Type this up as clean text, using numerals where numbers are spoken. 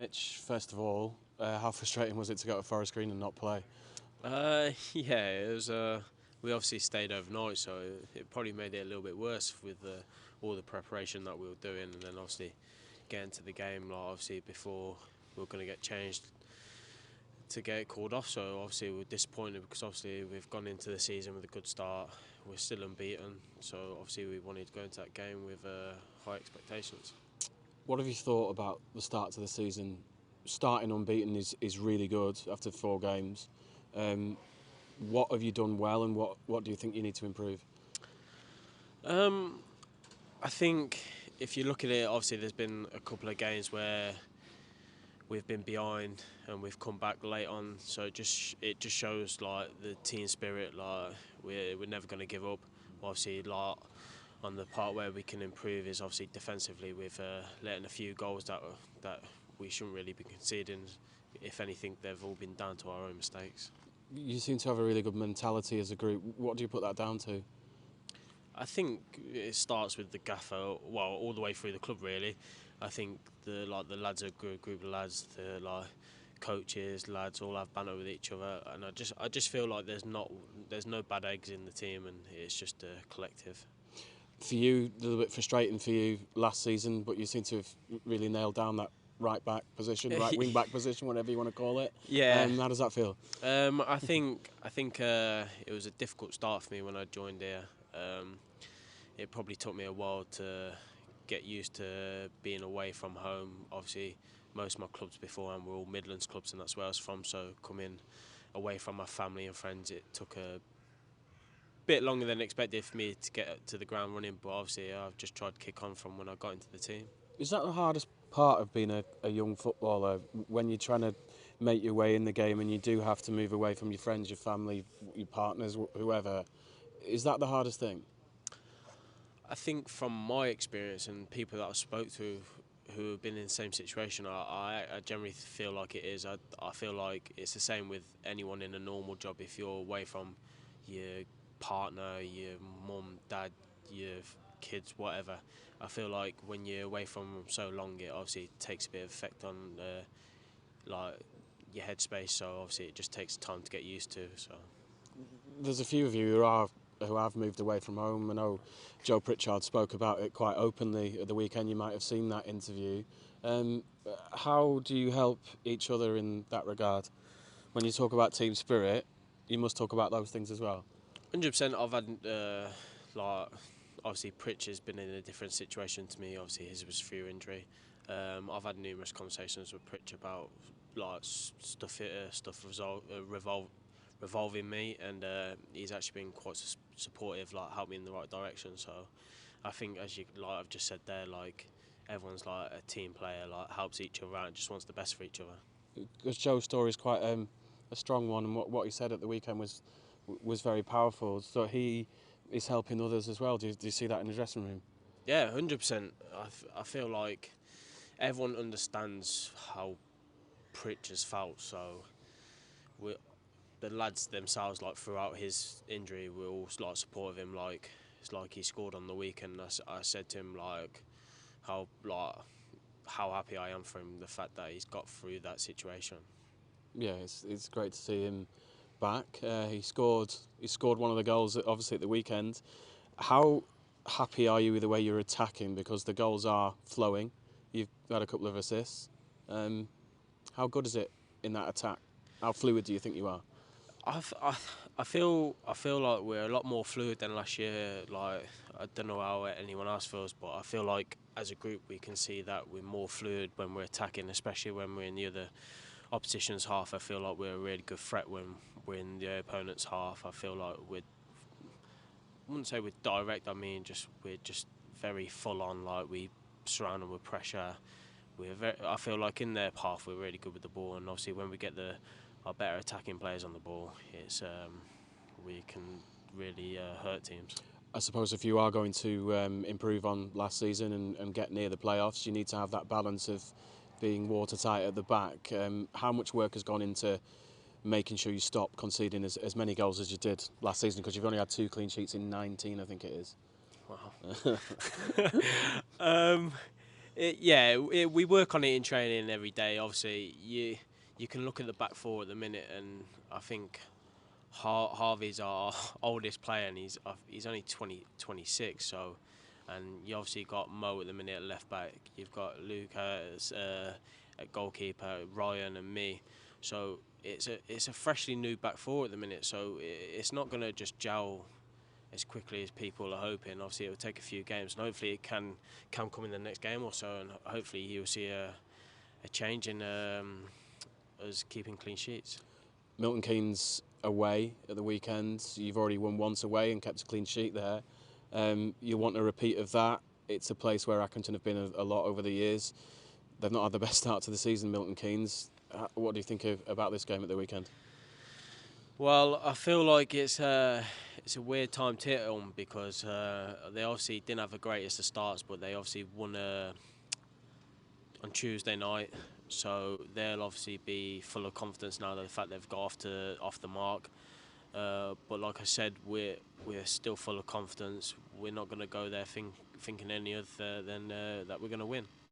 Mitch, first of all, how frustrating was it to go to Forest Green and not play? Yeah, it was. We obviously stayed overnight, so it probably made it a little bit worse with all the preparation that we were doing, and then obviously getting to the game, like obviously before we were going to get changed to get it called off. So obviously we're disappointed because obviously we've gone into the season with a good start. We're still unbeaten, so obviously we wanted to go into that game with high expectations. What have you thought about the start to the season? Starting unbeaten is really good after 4 games. Um, what have you done well, and what do you think you need to improve? Um, I think if you look at it, obviously there's been a couple of games where we've been behind and we've come back late on. So it just shows like the team spirit. Like we're never going to give up. Obviously, like on the part where we can improve is obviously defensively with letting a few goals that we shouldn't really be conceding. If anything, they've all been down to our own mistakes. You seem to have a really good mentality as a group. What do you put that down to? I think it starts with the gaffer, well, all the way through the club really. I think the lads are a good group of lads. The coaches, lads all have banter with each other, and I just feel like there's no bad eggs in the team, and it's just a collective. For you, a little bit frustrating for you last season, but you seem to have really nailed down that right back position, right wing back position, whatever you want to call it. Yeah. How does that feel? I think it was a difficult start for me when I joined here. It probably took me a while to get used to being away from home. Obviously, most of my clubs beforehand were all Midlands clubs, and that's where I was from. So coming away from my family and friends, it took a bit longer than expected for me to get to the ground running. But obviously, I've just tried to kick on from when I got into the team. Is that the hardest part of being a young footballer, when you're trying to make your way in the game and you do have to move away from your friends, your family, your partners, whoever? Is that the hardest thing? I think from my experience and people that I spoke to who have been in the same situation, I generally feel like it is. I feel like it's the same with anyone in a normal job. If you're away from your partner, your mum, dad, your kids, whatever, I feel like when you're away from them so long, it obviously takes a bit of effect on like your headspace. So obviously it just takes time to get used to. So. There's a few of you who have moved away from home. I know Joe Pritchard spoke about it quite openly at the weekend. You might have seen that interview. Um, how do you help each other in that regard? When you talk about team spirit, you must talk about those things as well. 100%. I've had like obviously Pritch has been in a different situation to me. Obviously his was through injury. I've had numerous conversations with Pritch about like stuff revolving me, and he's actually been quite supportive, like helped me in the right direction. So I think, as you like I've just said there, like everyone's like a team player, like helps each other out, and just wants the best for each other. Because Joe's story is quite a strong one, and what he said at the weekend was very powerful. So he is helping others as well. Do you see that in the dressing room? Yeah, 100%. I feel like everyone understands how Pritch has felt. So we the lads themselves, like throughout his injury, were all like supportive of him. Like it's like he scored on the weekend. I said to him how happy I am for him, the fact that he's got through that situation. Yeah, it's great to see him back. He scored one of the goals obviously at the weekend. How happy are you with the way you're attacking, because the goals are flowing? You've had a couple of assists. How good is it in that attack? How fluid do you think you are? I've, I I feel like we're a lot more fluid than last year. Like I don't know how anyone else feels, but I feel like as a group we can see that we're more fluid when we're attacking, especially when we're in the other opposition's half. I feel like we're a really good threat when we're in the opponent's half. I feel like I wouldn't say we're direct. I mean, we're just very full on. Like we surround them with pressure. I feel like in their path we're really good with the ball, and obviously when we get our better attacking players on the ball, it's we can really hurt teams. I suppose if you are going to improve on last season and get near the playoffs, you need to have that balance of being watertight at the back. How much work has gone into making sure you stop conceding as many goals as you did last season? Because you've only had 2 clean sheets in 19, I think it is. Wow. um, We work on it in training every day. Obviously, you can look at the back four at the minute, and I think Harvey's our oldest player, and he's only 26. So, and you obviously got Mo at the minute at left back. You've got Luke at goalkeeper, Ryan and me. So it's a freshly new back four at the minute. So it's not going to just gel as quickly as people are hoping. Obviously, it will take a few games, and hopefully it can come in the next game or so, and hopefully you'll see a change in us keeping clean sheets. Milton Keynes away at the weekend. You've already won once away and kept a clean sheet there. You want a repeat of that. It's a place where Accrington have been a lot over the years. They've not had the best start to the season, Milton Keynes. What do you think about this game at the weekend? Well, I feel like it's a weird time to hit on because they obviously didn't have the greatest of starts, but they obviously won on Tuesday night, so they'll obviously be full of confidence now that the fact they've got off the mark. But like I said, we're still full of confidence. We're not going to go there thinking any other than that we're going to win.